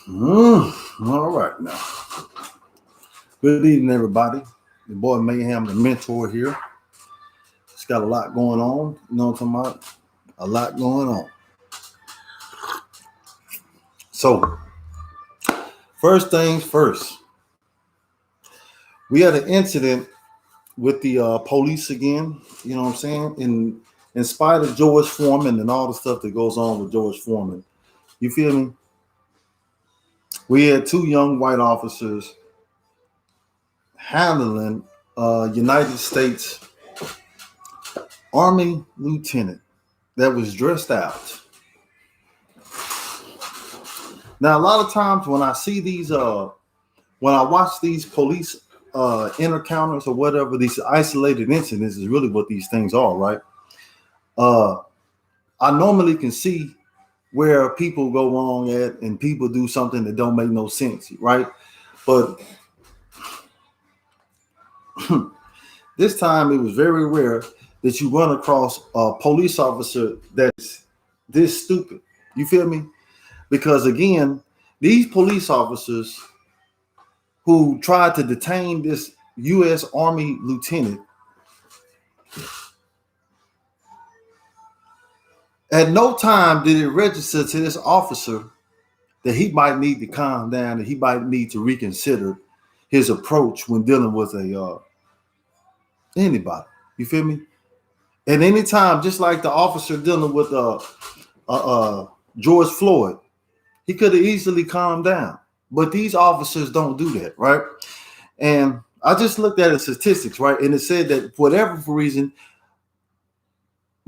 All right now. Good evening, everybody. Your boy Maham the Mentor here. It's got a lot going on. You know what I'm talking about? A lot going on. So, first things first. We had an incident with the police again. You know what I'm saying? In spite of George Foreman and all the stuff that goes on with George Foreman, you feel me? We had two young white officers handling United States Army lieutenant that was dressed out. Now, a lot of times when I see these, when I watch these police encounters or whatever, these isolated incidents is really what these things are, right? I normally can see where people go wrong at and people do something that don't make no sense, right? But this time it was very rare that you run across a police officer that's this stupid. You feel me? Because again, these police officers who tried to detain this U.S. Army lieutenant, at no time did it register to this officer that he might need to calm down, that he might need to reconsider his approach when dealing with a anybody. You feel me? At any time, just like the officer dealing with George Floyd, he could have easily calmed down. But these officers don't do that, right? And I just looked at the statistics, right? And it said that for whatever reason,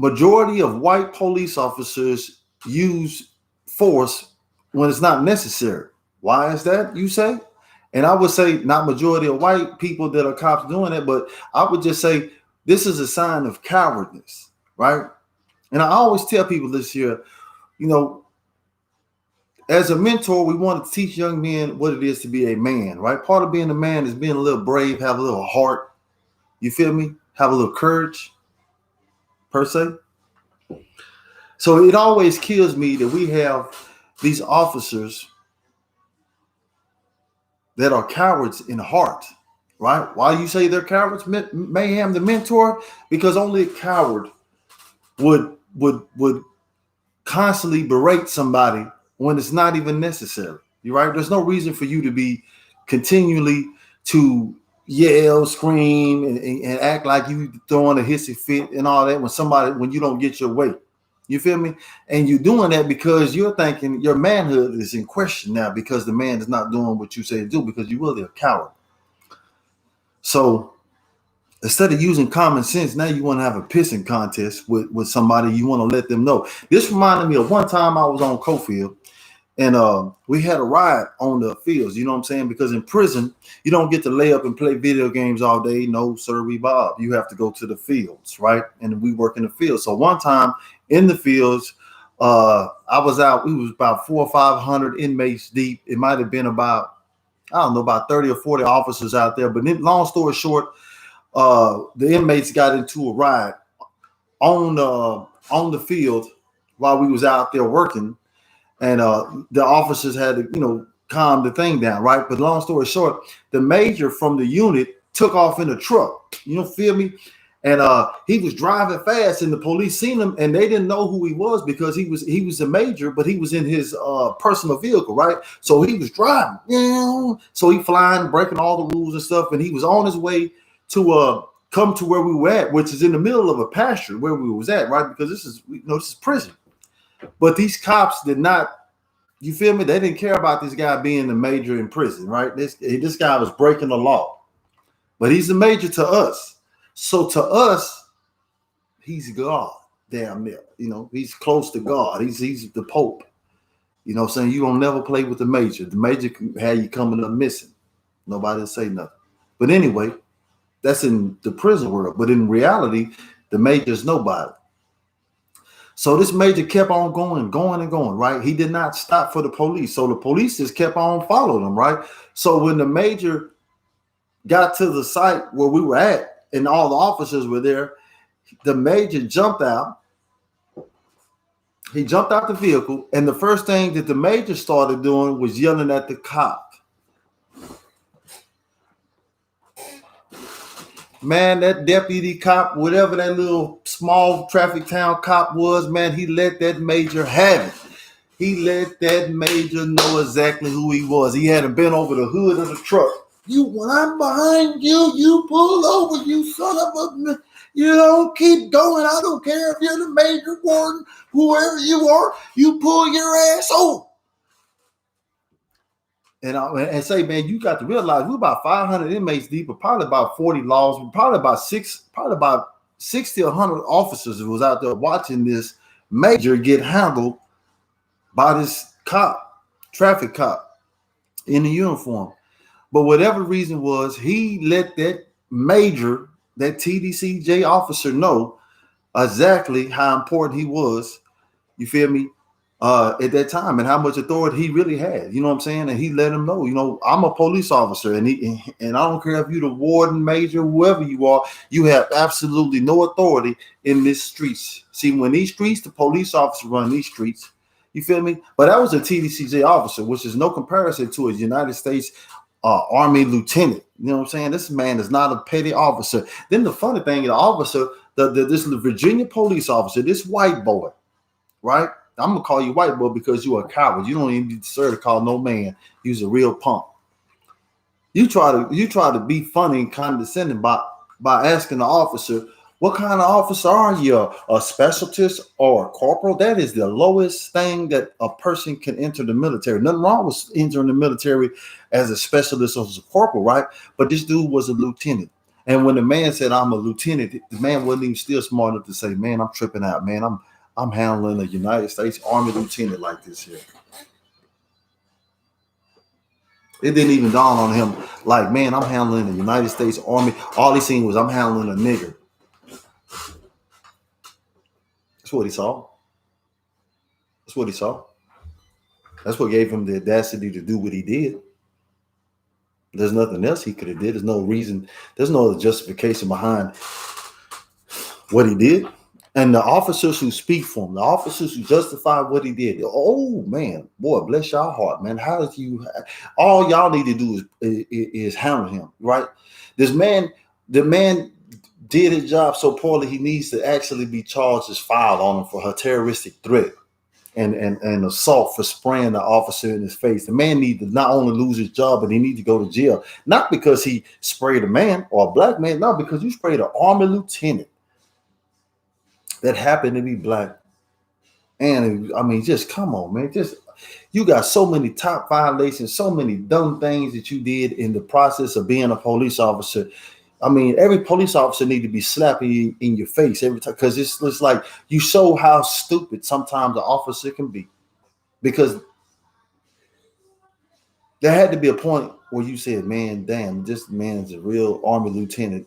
majority of white police officers use force when it's not necessary. Why is that, you say? And I would say not majority of white people that are cops doing it, but I would just say this is a sign of cowardice, right? And I always tell people this here, you know, as a mentor, we want to teach young men what it is to be a man, right? Part of being a man is being a little brave, have a little heart. You feel me? Have a little courage, per se. So it always kills me that we have these officers that are cowards in heart, right? Why you say they're cowards, Maham the Mentor? Because only a coward would constantly berate somebody when it's not even necessary. You're right. There's no reason for you to be continually to yell, scream, and act like you throwing a hissy fit and all that when you don't get your way. You feel me? And you're doing that because you're thinking your manhood is in question now because the man is not doing what you say to do because you're really a coward. So instead of using common sense, now you want to have a pissing contest with somebody. You want to let them know. This reminded me of one time I was on Cofield and we had a riot on the fields. You know what I'm saying? Because in prison, you don't get to lay up and play video games all day. No, sir, Bob. You have to go to the fields, right? And we work in the fields. So one time in the fields, I was out. We was about 400 or 500 inmates deep. It might have been about, I don't know, about 30 or 40 officers out there. But then, long story short, the inmates got into a riot on the field while we was out there working, and the officers had to, calm the thing down, right? But long story short, the major from the unit took off in a truck. You know, feel me? And he was driving fast, and the police seen him, and they didn't know who he was because he was a major, but he was in his personal vehicle, right? So he was driving, so he flying, breaking all the rules and stuff, and he was on his way to come to where we were at, which is in the middle of a pasture where we was at, right? Because this is prison. But these cops did not, you feel me? They didn't care about this guy being the major in prison, right? This guy was breaking the law, but he's the major to us. So to us, he's God, damn near. He's close to God. He's the Pope. You know what I'm saying? You don't never play with the major. The major can have you coming up missing. Nobody will say nothing. But anyway, that's in the prison world. But in reality, the major's nobody. So this major kept on going, right? He did not stop for the police. So the police just kept on following him, right? So when the major got to the site where we were at and all the officers were there, the major jumped out He jumped out the vehicle, and the first thing that the major started doing was yelling at the cop. Man, that deputy cop, whatever that little small traffic town cop was, man, he let that major have it. He let that major know exactly who he was. He had been over the hood of the truck. When I'm behind you, you pull over, you son of a... You don't keep going. I don't care if you're the major warden, whoever you are, you pull your ass over. And say, man, you got to realize we're about 500 inmates deep, but probably about 40 laws, probably about 60 or 100 officers who was out there watching this major get handled by this cop, traffic cop in the uniform. But whatever the reason was, he let that major, that TDCJ officer know exactly how important he was, you feel me, at that time, and how much authority he really had. You know what I'm saying? And he let him know, I'm a police officer, and I don't care if you're the warden, major, whoever you are, you have absolutely no authority in these streets. See, when these streets, the police officer run these streets, you feel me? But that was a TDCJ officer, which is no comparison to a United States Army lieutenant. You know what I'm saying? This man is not a petty officer. Then the funny thing, the officer, this Virginia police officer, this white boy, right? I'm gonna call you white boy because you're a coward. You don't even deserve to call no man. You's a real punk. You try to be funny and condescending by asking the officer, what kind of officer are you? A specialist or a corporal? That is the lowest thing that a person can enter the military. Nothing wrong with entering the military as a specialist or as a corporal, right? But this dude was a lieutenant. And when the man said, I'm a lieutenant, the man wasn't even still smart enough to say, man, I'm tripping out, man. I'm handling a United States Army lieutenant like this here. It didn't even dawn on him like, man, I'm handling the United States Army. All he seen was I'm handling a nigger. That's what he saw. That's what he saw. That's what gave him the audacity to do what he did. There's nothing else he could have did. There's no reason. There's no other justification behind what he did. And the officers who speak for him, the officers who justify what he did, oh man, boy, bless your heart, man. How did you? All y'all need to do is handle him, right? The man did his job so poorly, he needs to actually be charged as filed on him for a terroristic threat and assault for spraying the officer in his face. The man needs to not only lose his job, but he needs to go to jail. Not because he sprayed a man or a black man, no, because you sprayed an Army lieutenant that happened to be black. And I mean, just come on, man. You got so many top violations, so many dumb things that you did in the process of being a police officer. I mean, every police officer need to be slapping in your face every time, because it's like you show how stupid sometimes the officer can be. Because there had to be a point where you said, man, damn, this man's a real Army lieutenant.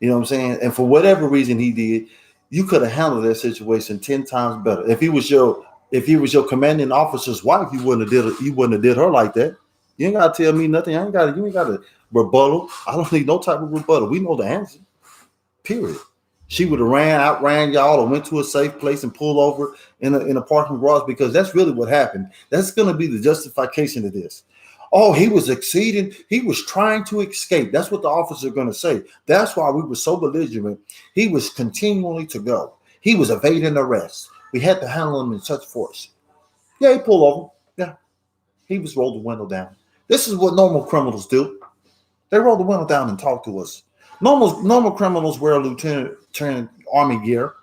You know what I'm saying? And for whatever reason he did, you could have handled that situation 10 times better. If he was your commanding officer's wife, you wouldn't have did her like that. You ain't gotta tell me nothing. You ain't gotta rebuttal. I don't need no type of rebuttal. We know the answer. Period. She would have outran y'all or went to a safe place and pulled over in a parking garage, because that's really what happened. That's gonna be the justification of this. Oh, he was exceeding. He was trying to escape. That's what the officers are going to say. That's why we were so belligerent. He was continually to go. He was evading arrest. We had to handle him in such force. Yeah, he pulled over. Yeah, he was rolled the window down. This is what normal criminals do. They roll the window down and talk to us. Normal criminals wear lieutenant Army gear.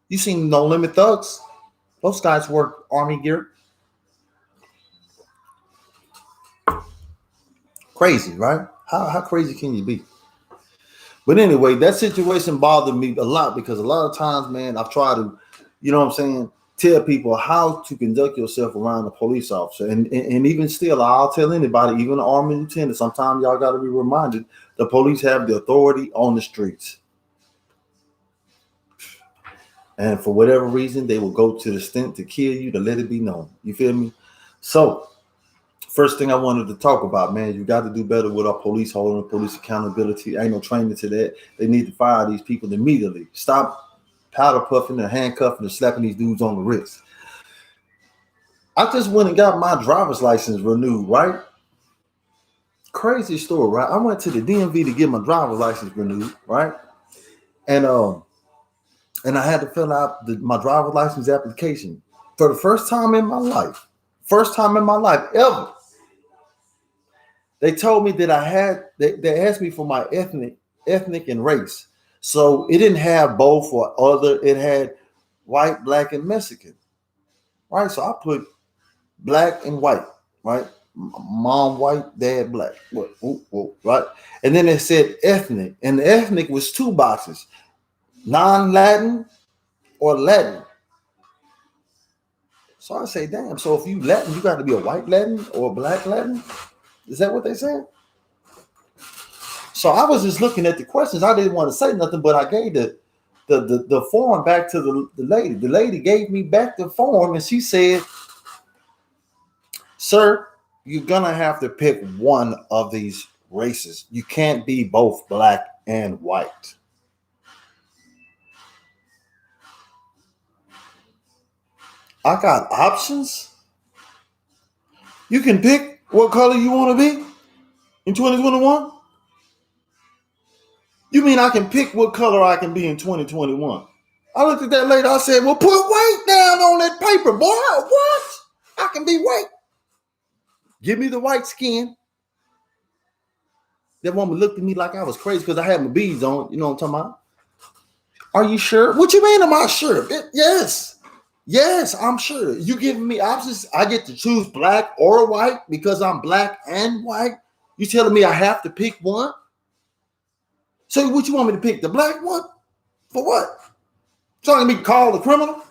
You seen No Limit Thugs? Those guys wear Army gear. Crazy, right? How crazy can you be? But anyway, that situation bothered me a lot, because a lot of times, man, I've tried to, you know what I'm saying, tell people how to conduct yourself around a police officer. And even still, I'll tell anybody, even an Army lieutenant, sometimes y'all got to be reminded the police have the authority on the streets. And for whatever reason, they will go to the extent to kill you, to let it be known. You feel me? So, first thing I wanted to talk about, man, you got to do better with our police, holding police accountability. Ain't no training to that. They need to fire these people immediately. Stop powder puffing and handcuffing and slapping these dudes on the wrist. I just went and got my driver's license renewed, right? Crazy story, right? I went to the DMV to get my driver's license renewed, right? And and I had to fill out my driver's license application for the first time in my life. First time in my life ever. They told me that they asked me for my ethnic and race. So it didn't have both or other, it had white, black, and Mexican. Right? So I put black and white, right? Mom white, dad black. Right? And then it said ethnic, and the ethnic was two boxes: non-Latin or Latin. So I say, damn, so if you Latin, you got to be a white Latin or a black Latin? Is that what they said? So I was just looking at the questions. I didn't want to say nothing, but I gave the form back to the lady. The lady gave me back the form, and she said, sir, you're going to have to pick one of these races. You can't be both black and white. I got options. You can pick what color you want to be in 2021. You mean I can pick what color I can be in 2021? I looked at that lady. I said, well, put white down on that paper, boy. What? I can be white. Give me the white skin. That woman looked at me like I was crazy because I had my beads on. You know what I'm talking about? Are you sure? What you mean am I sure? Yes. Yes, I'm sure. You giving me options. I get to choose black or white because I'm black and white. You telling me I have to pick one? So what you want me to pick? The black one? For what? So I can be called a criminal?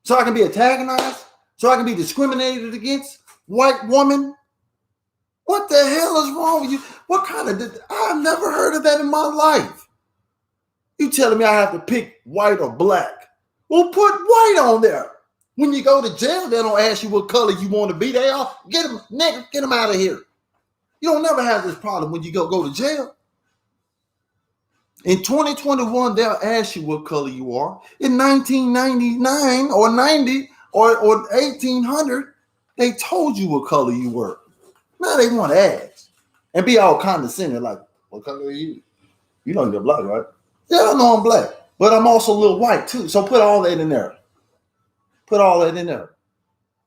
So I can be antagonized? So I can be discriminated against? White woman? What the hell is wrong with you? What kind of... I've never heard of that in my life. You telling me I have to pick white or black? Well, put white on there. When you go to jail, they don't ask you what color you want to be. They all get them, nigga, get them out of here. You don't never have this problem when you go to jail. In 2021, they'll ask you what color you are. In 1999 or 90 or 1800, they told you what color you were. Now they want to ask and be all condescending, like, what color are you? You know you're black, right? Yeah, I know I'm black, but I'm also a little white too. So put all that in there. Put all that in there.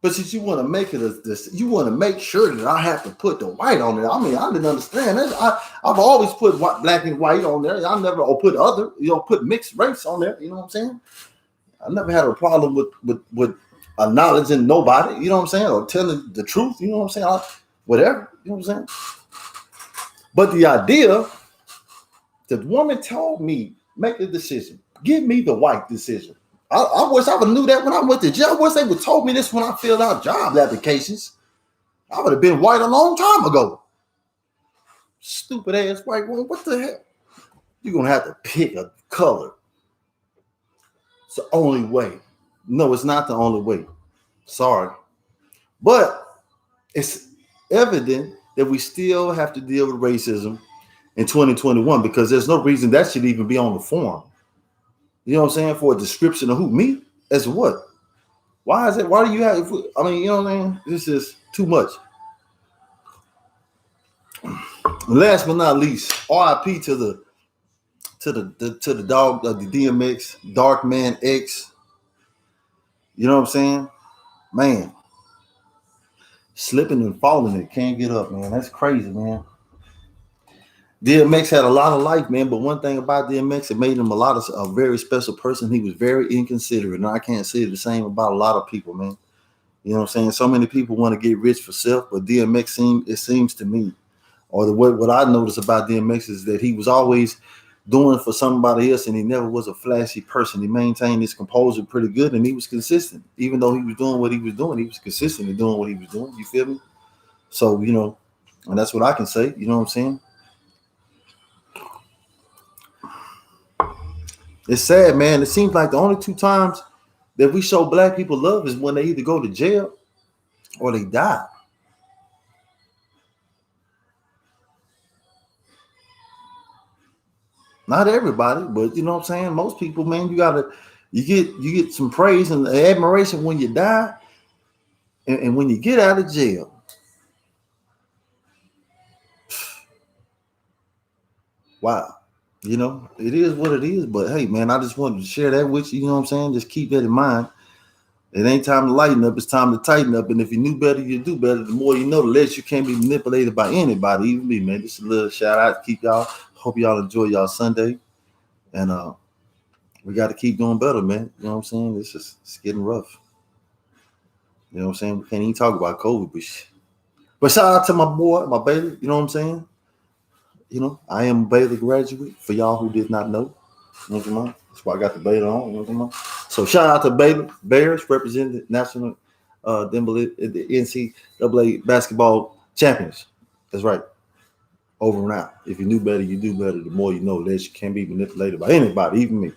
But since you want to make it this, you want to make sure that I have to put the white on it. I mean, I didn't understand that. I've always put black and white on there. I never put other, put mixed race on there. You know what I'm saying? I never had a problem with acknowledging nobody. You know what I'm saying? Or telling the truth. You know what I'm saying? Whatever. You know what I'm saying? But the idea, the woman told me, make a decision. Give me the white decision. I wish I would have knew that when I went to jail. I wish they would have told me this when I filled out job applications. I would have been white a long time ago. Stupid ass white woman. What the hell? You're going to have to pick a color. It's the only way. No, it's not the only way. Sorry. But it's evident that we still have to deal with racism in 2021 because there's no reason that should even be on the form. You know what I'm saying? For a description of who? Me? As what? Why is it? Why do you have? I mean, you know what I mean? This is too much. Last but not least, RIP to the dog of the DMX, Dark Man X. You know what I'm saying? Man, slipping and falling, it can't get up, man. That's crazy, man. DMX had a lot of life, man, but one thing about DMX, it made him a very special person. He was very inconsiderate, and I can't say the same about a lot of people, man. You know what I'm saying? So many people want to get rich for self, but DMX seems to me, or what I noticed about DMX is that he was always doing for somebody else, and he never was a flashy person. He maintained his composure pretty good, and he was consistent. Even though he was doing what he was doing, he was consistent in doing what he was doing. You feel me? So, and that's what I can say. You know what I'm saying? It's sad, man. It seems like the only two times that we show black people love is when they either go to jail or they die. Not everybody, but you know what I'm saying? Most people, man, you get some praise and admiration when you die. And when you get out of jail, wow, you know, it is what it is. But hey, man, I just wanted to share that with you. You know what I'm saying? Just keep that in mind. It ain't time to lighten up. It's time to tighten up. And if you knew better, you do better. The more you know, the less you can't be manipulated by anybody, even me, man. Just a little shout out to keep y'all. Hope y'all enjoy y'all Sunday. And we got to keep doing better, man. You know what I'm saying? It's getting rough. You know what I'm saying? We can't even talk about COVID, but shout out to my boy, my baby. You know what I'm saying? You know, I am a Baylor graduate. For y'all who did not know, you know what I'm saying? That's why I got the Baylor on. You know what I'm saying? So shout out to Baylor Bears representing the national the NCAA basketball champions. That's right. Over and out. If you knew better, you do better. The more you know, less you can't be manipulated by anybody, even me.